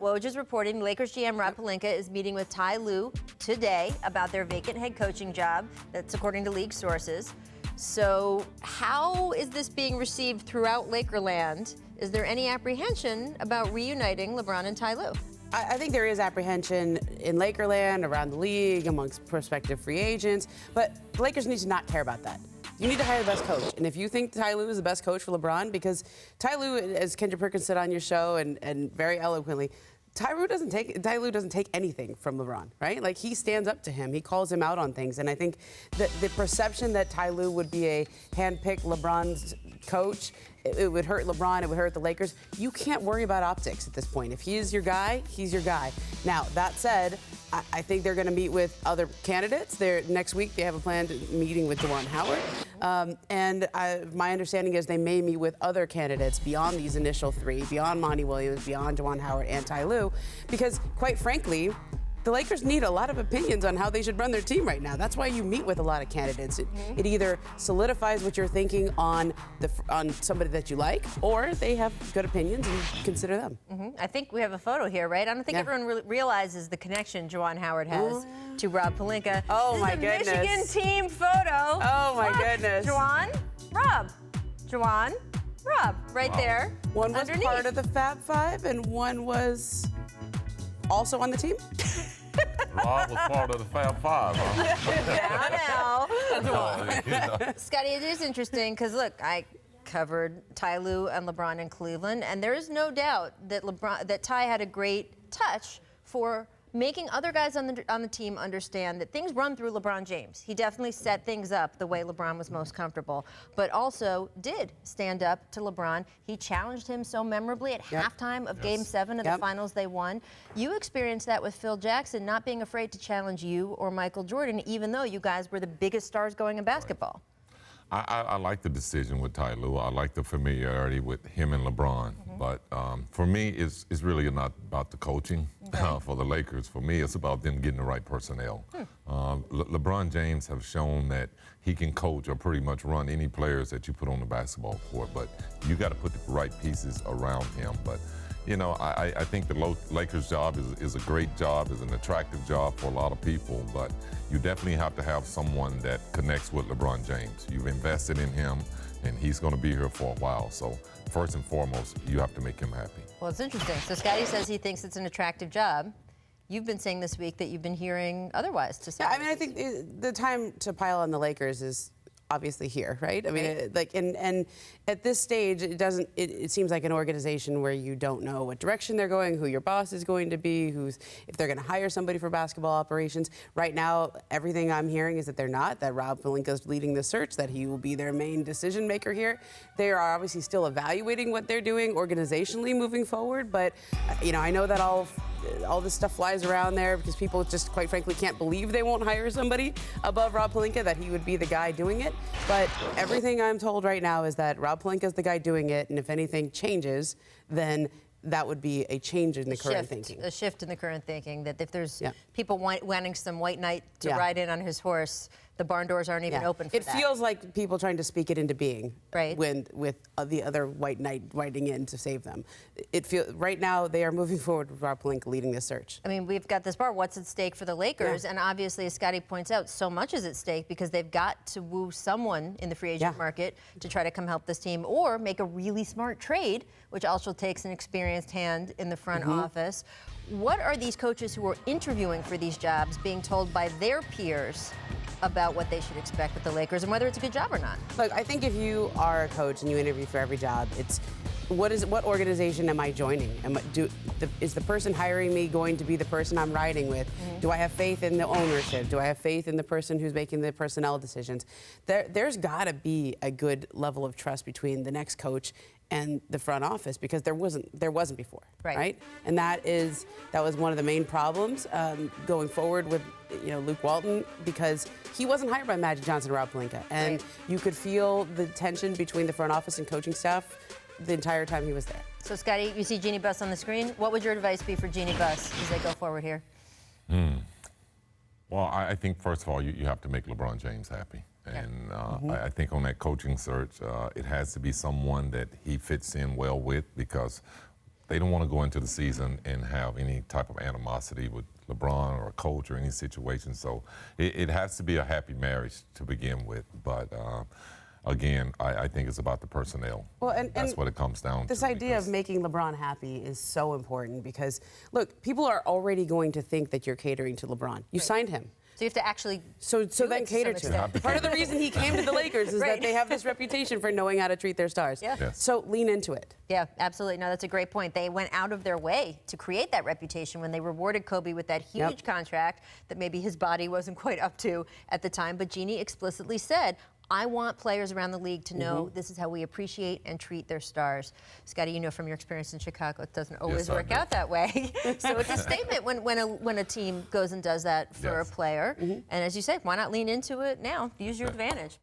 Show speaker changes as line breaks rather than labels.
Woj is reporting Lakers GM Rob Pelinka is meeting with Tyronn Lue today about their vacant head coaching job. That's according to league sources. So how is this being received throughout Lakerland? Is there any apprehension about reuniting LeBron and Tyronn Lue?
I think there is apprehension in Lakerland, around the league, amongst prospective free agents, but the Lakers need to not care about that. You need to hire the best coach. And if you think Tyronn Lue is the best coach for LeBron, because Tyronn Lue, as Kendra Perkins said on your show and very eloquently, Tyronn Lue doesn't take anything from LeBron, right? Like, he stands up to him. He calls him out on things. And I think the perception that Tyronn Lue would be a hand-picked LeBron's coach, it would hurt LeBron, it would hurt the Lakers. You can't worry about optics at this point. If he is your guy, he's your guy. Now, that said, I think they're going to meet with other candidates. Next week, they have a planned meeting with Juwan Howard. My understanding is they may meet with other candidates beyond these initial three, beyond Monty Williams, beyond Juwan Howard and Tyronn Lue, because, quite frankly, the Lakers need a lot of opinions on how they should run their team right now. That's why you meet with a lot of candidates. It either solidifies what you're thinking on somebody that you like, or they have good opinions and you consider them.
I think we have a photo here, right? I don't think everyone realizes the connection Juwan Howard has to Rob Pelinka.
Oh, my
goodness.
goodness.
Michigan team photo.
Oh, my goodness.
Juwan, Rob. Juwan, Rob, right there.
One was
underneath.
part of the Fab Five, and one was also on the team?
Rob was part of the Fab Five, huh?
Now. Scottie, it is interesting because, look, I covered Tyronn Lue and LeBron in Cleveland, and there is no doubt that Ty had a great touch for making other guys on the team understand that things run through LeBron James. He definitely set things up the way LeBron was most comfortable, but also did stand up to LeBron. He challenged him so memorably at halftime of Game 7 of the finals they won. You experienced that with Phil Jackson, not being afraid to challenge you or Michael Jordan, even though you guys were the biggest stars going in basketball.
I like the decision with Tyronn Lue. I like the familiarity with him and LeBron. But for me, it's really not about the coaching for the Lakers. For me, it's about them getting the right personnel. LeBron James have shown that he can coach or pretty much run any players that you put on the basketball court. But you got to put the right pieces around him. But you know, I think the Lakers' job is a great job, is an attractive job for a lot of people, but you definitely have to have someone that connects with LeBron James. You've invested in him, and he's going to be here for a while. So first and foremost, you have to make him happy.
Well, it's interesting. So Scottie says he thinks it's an attractive job. You've been saying this week that you've been hearing otherwise to say.
Yeah, I mean, I think the time to pile on the Lakers is obviously here, right? I mean, and at this stage, it seems like an organization where you don't know what direction they're going, who your boss is going to be, if they're going to hire somebody for basketball operations. Right now, everything I'm hearing is that they're not, that Rob Pelinka is leading the search, that he will be their main decision maker here. They are obviously still evaluating what they're doing organizationally moving forward, but you know, I know that all this stuff flies around there because people just, quite frankly, can't believe they won't hire somebody above Rob Pelinka, that he would be the guy doing it. But everything I'm told right now is that Rob Pelinka is the guy doing it, and if anything changes, then that would be a change in the current thinking.
A shift in the current thinking, that if there's people wanting some white knight to ride in on his horse, the barn doors aren't even open for that.
It feels like people trying to speak it into being,
right?
With the other white knight riding in to save them. It feels right now they are moving forward with Rob Pelinka leading this search.
I mean, we've got this bar. What's at stake for the Lakers? And obviously, as Scottie points out, so much is at stake because they've got to woo someone in the free agent market to try to come help this team, or make a really smart trade, which also takes an experienced hand in the front office. What are these coaches who are interviewing for these jobs being told by their peers about what they should expect with the Lakers and whether it's a good job or not?
Look, I think if you are a coach and you interview for every job, it's what organization am I joining? Is the person hiring me going to be the person I'm riding with? Do I have faith in the ownership? Do I have faith in the person who's making the personnel decisions? There's got to be a good level of trust between the next coach and the front office, because there wasn't before, right? And that was one of the main problems going forward with Luke Walton, because he wasn't hired by Magic Johnson or Rob Pelinka, and you could feel the tension between the front office and coaching staff the entire time he was there.
So Scottie, you see Jeannie Buss on the screen. What would your advice be for Jeannie Buss as they go forward here?
Well, I think first of all you have to make LeBron James happy. And I think on that coaching search, it has to be someone that he fits in well with, because they don't want to go into the season and have any type of animosity with LeBron or a coach or any situation. So it has to be a happy marriage to begin with. But again, I think it's about the personnel. Well, and that's what it comes down to.
This idea of making LeBron happy is so important because, look, people are already going to think that you're catering to LeBron. You signed him.
So you have to actually
so then cater to him. Part of the reason he came to the Lakers is that they have this reputation for knowing how to treat their stars.
Yeah.
Yes.
So lean into it.
Yeah, absolutely. No, that's a great point. They went out of their way to create that reputation when they rewarded Kobe with that huge contract that maybe his body wasn't quite up to at the time. But Jeannie explicitly said, I want players around the league to know this is how we appreciate and treat their stars. Scottie, you know from your experience in Chicago, it doesn't always work out that way. So it's a statement when a team goes and does that for a player. And as you say, why not lean into it now? Use your advantage.